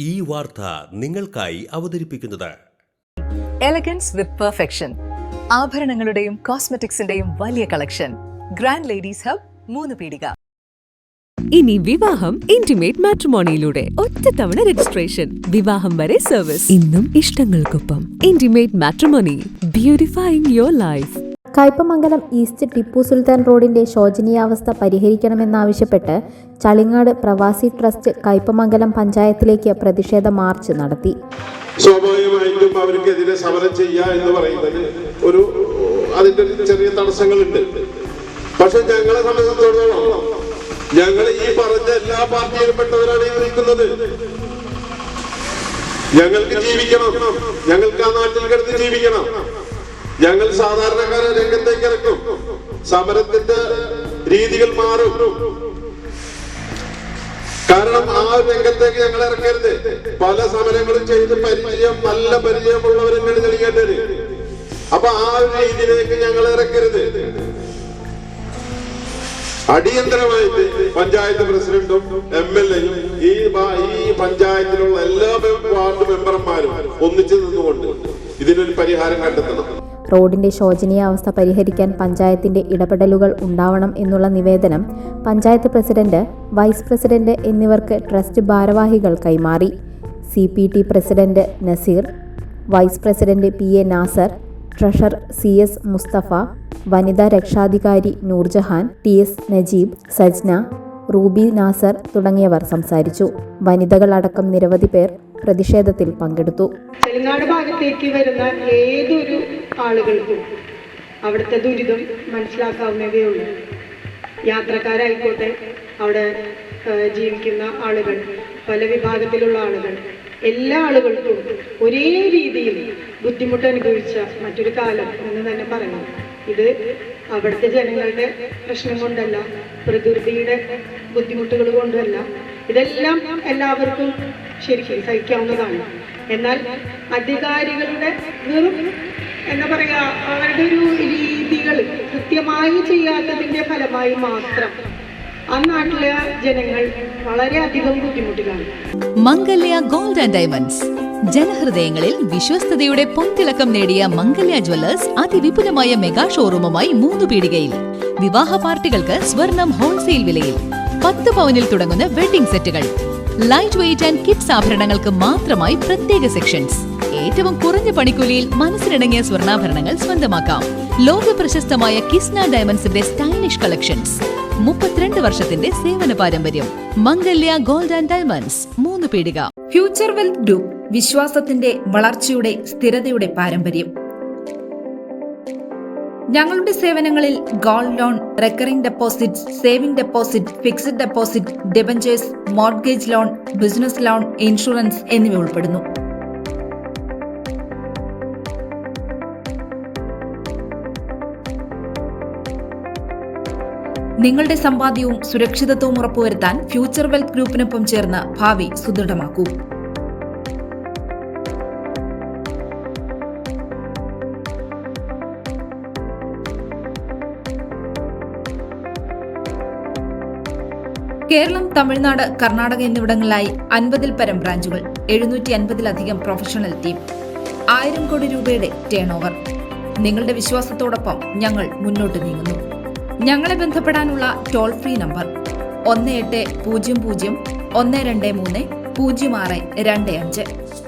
ഈ വാർത്ത നിങ്ങൾക്കായി അവതരിപ്പിക്കുന്നത് എലഗൻസ് വിത്ത് പെർഫെക്ഷൻ, ആഭരണങ്ങളുടെയും കോസ്മെറ്റിക്സിന്റെയും വലിയ കളക്ഷൻ. ഗ്രാൻഡ് ലേഡീസ് ഹബ്, 3 പീടിക. ഇനി വിവാഹം ഇന്റിമേറ്റ് മാട്രിമോണിയിലൂടെ ഒറ്റത്തവണ രജിസ്ട്രേഷൻ, വിവാഹം വരെ സർവീസ്. ഇന്നും ഇഷ്ടങ്ങൾക്കൊപ്പം intimate matrimony, beautifying your life. Kaipamangalam east Tipu Sultan റോഡിന്റെ ശോചനീയാവസ്ഥ പരിഹരിക്കണമെന്നാവശ്യപ്പെട്ട് ചളിങ്ങാട് പ്രവാസി ട്രസ്റ്റ് കയ്പമംഗലം പഞ്ചായത്തിലേക്ക് പ്രതിഷേധ മാർച്ച് നടത്തി. സ്വാഭാവികമായിട്ടും അവർക്കെതിരെ സമരം ചെയ്യുക എന്ന് പറയുന്നത് അതിന്റെ ചെറിയ തടസ്സങ്ങളുണ്ട്. പക്ഷെ ഞങ്ങളെ സംബന്ധിച്ചിടത്തോളം ഞങ്ങൾ ഈ പറഞ്ഞ എല്ലാ പാർട്ടിയിലും പെട്ടവരാണ് ഈ നിൽക്കുന്നത്. ഞങ്ങൾക്ക് ജീവിക്കണം, ഞങ്ങൾക്ക് ആ നാട്ടിൽ കിടന്ന് ജീവിക്കണം. ഞങ്ങൾ സാധാരണക്കാരെ രംഗത്തേക്ക് ഇറക്കും. സമരത്തിന്റെ രീതികൾ മാറും. കാരണം ആ രംഗത്തേക്ക് ഞങ്ങൾ ഇറക്കരുത്. പല സമരങ്ങളും ചെയ്ത് നല്ല പരിചയമുള്ളവരെന്നാണ് തെളിയേണ്ടത്. അപ്പൊ ആ ഒരു രീതിയിലേക്ക് ഞങ്ങൾ ഇറക്കരുത്. അടിയന്തരമായിട്ട് പഞ്ചായത്ത് പ്രസിഡന്റും MLA-യും ഈ പഞ്ചായത്തിലുള്ള എല്ലാ വാർഡ് മെമ്പർമാരും ഒന്നിച്ചു നിന്നുകൊണ്ട് ഇതിനൊരു പരിഹാരം കണ്ടെത്തണം. റോഡിന്റെ ശോചനീയാവസ്ഥ പരിഹരിക്കാൻ പഞ്ചായത്തിന്റെ ഇടപെടലുകൾ ഉണ്ടാവണം എന്നുള്ള നിവേദനം പഞ്ചായത്ത് പ്രസിഡന്റ്, വൈസ് പ്രസിഡന്റ് എന്നിവർക്ക് ട്രസ്റ്റ് ഭാരവാഹികൾ കൈമാറി. CPT president Nazeer, vice president PA Nasar, treasurer CS Musthafa, വനിതാ രക്ഷാധികാരി നൂർജഹാൻ, TS നജീബ്, സജ്ന, റൂബി നാസർ തുടങ്ങിയവർ സംസാരിച്ചു. വനിതകളടക്കം നിരവധി പേർ പ്രതിഷേധത്തിൽ പങ്കെടുത്തു. ചെളിങ്ങാട് ഭാഗത്തേക്ക് വരുന്ന ഏതൊരു ആളുകൾക്കും അവിടുത്തെ ദുരിതം മനസ്സിലാക്കാവുന്നതേ ഉള്ളൂ. യാത്രക്കാരായിക്കോട്ടെ, അവിടെ ജീവിക്കുന്ന ആളുകൾ, പല വിഭാഗത്തിലുള്ള ആളുകൾ, എല്ലാ ആളുകൾക്കും ഒരേ രീതിയിൽ ബുദ്ധിമുട്ട് അനുഭവിച്ച മറ്റൊരു കാലം എന്ന് തന്നെ പറയണം. ഇത് അവിടുത്തെ ജനങ്ങളുടെ പ്രശ്നം കൊണ്ടല്ല, പ്രകൃതിയുടെ ബുദ്ധിമുട്ടുകൾ കൊണ്ടല്ല. ഇതെല്ലാം എല്ലാവർക്കും ശരിക്കും സഹിക്കാവുന്നതാണ്. എന്നാൽ അധികാരികളുടെ വെറും അവരുടെ ഒരു രീതികൾ കൃത്യമായി ചെയ്യാത്തതിന്റെ ഫലമായി മാത്രം ആ നാട്ടിലെ ജനങ്ങൾ വളരെയധികം ബുദ്ധിമുട്ടിലാണ്. മംഗല്യ ഗോൾഡ് ആൻഡ് ഡയമണ്ട്സ്, ജനഹൃദയങ്ങളിൽ വിശ്വസ്തയുടെ പൊൻതിളക്കം നേടിയ മംഗല്യ ജ്വല്ലേഴ്സ് അതിവിപുലമായ മെഗാ ഷോറൂമുമായി 3 പീടികയിൽ. വിവാഹ പാർട്ടികൾക്ക് സ്വർണം ഹോൾസെയിൽ വിലയിൽ. 10 പവനിൽ തുടങ്ങുന്ന വെഡിംഗ് സെറ്റുകൾ, ലൈറ്റ് വെയ്റ്റ് ആൻഡ് കിഡ്സ് ആഭരണങ്ങൾക്ക് മാത്രമായി പ്രത്യേക സെക്ഷൻസ്. ഏറ്റവും കുറഞ്ഞ പണിക്കൂലിയിൽ മനസ്സിനിണങ്ങിയ സ്വർണ്ണാഭരണങ്ങൾ സ്വന്തമാക്കാം. ലോക പ്രശസ്തമായ കിസ്ന ഡയമണ്ട്സിന്റെ സ്റ്റൈലിഷ് കളക്ഷൻസ്. 32 വർഷത്തിന്റെ സേവന പാരമ്പര്യം. മംഗല്യ ഗോൾഡ് ആൻഡ് ഡയമണ്ട്സ്, 3 പീടിക. ഫ്യൂച്ചർ വെൽത്ത് ഗ്രൂപ്പ്, വിശ്വാസത്തിന്റെ, വളർച്ചയുടെ, സ്ഥിരതയുടെ പാരമ്പര്യം. ഞങ്ങളുടെ സേവനങ്ങളിൽ gold loan, recurring deposit, saving deposit, fixed deposit, debentures, mortgage loan, business loan, insurance എന്നിവ ഉൾപ്പെടുന്നു. നിങ്ങളുടെ സമ്പാദ്യവും സുരക്ഷിതത്വവും ഉറപ്പുവരുത്താൻ ഫ്യൂച്ചർ വെൽത്ത് ഗ്രൂപ്പിനൊപ്പം ചേർന്ന് ഭാവി സുദൃഢമാക്കൂ. കേരളം, തമിഴ്നാട്, കർണാടക എന്നിവിടങ്ങളിലായി 50-ൽ പരം ബ്രാഞ്ചുകൾ, 750-ലധികം പ്രൊഫഷണൽ ടീം, 1000 കോടി രൂപയുടെ ടേൺ ഓവർ. നിങ്ങളുടെ വിശ്വാസത്തോടൊപ്പം ഞങ്ങൾ മുന്നോട്ട് നീങ്ങുന്നു. ഞങ്ങളെ ബന്ധപ്പെടാനുള്ള ടോൾ ഫ്രീ നമ്പർ 1800 123 0625.